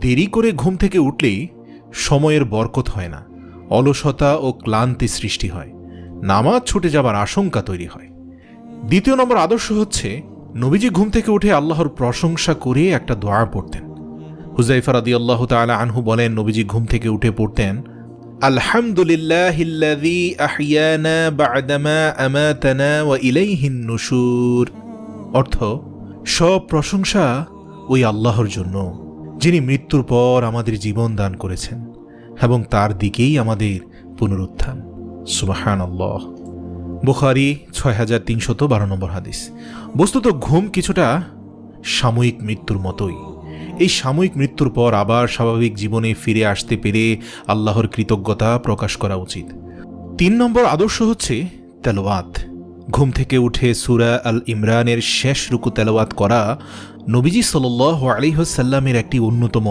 দেরি করে ঘুম থেকে উঠলেই সময়ের বরকত হয় না, অলসতা ও ক্লান্তি সৃষ্টি হয়, নামাজ ছুটে যাবার আশঙ্কা তৈরি হয়। দ্বিতীয় নম্বর আদর্শ হচ্ছে নবীজি ঘুম থেকে উঠে আল্লাহর প্রশংসা করে একটা দোয়া পড়তেন। হুযায়ফা রাদিয়াল্লাহু তাআলা আনহু বলেন, নবীজি ঘুম থেকে উঠে পড়তেন, আলহামদুলিল্লাহিল্লাযী আহইয়ানা বা'দামা আমাতানা ওয়া ইলাইহিন নুশুর। অর্থ, সব প্রশংসা ওই আল্লাহর জন্য যিনি মৃত্যুর পর আমাদের জীবন দান করেছেন এবং তার দিকেই আমাদের পুনরুত্থান। সুবহানাল্লাহ। বুখারী ৬৩১২ নম্বর হাদিস। বস্তুত ঘুম কিছুটা সাময়িক মৃত্যুর মতোই। এই সাময়িক মৃত্যুর পর আবার স্বাভাবিক জীবনে ফিরে আসতে পেরে আল্লাহর কৃতজ্ঞতা প্রকাশ করা উচিত। ৩ নম্বর আদর্শ হচ্ছে তেলাওয়াত। ঘুম থেকে উঠে সূরা আল ইমরানের শেষ রুকু তেলাওয়াত করা নবীজি সাল্লাল্লাহু আলাইহি ওয়াসাল্লামের একটি অন্যতম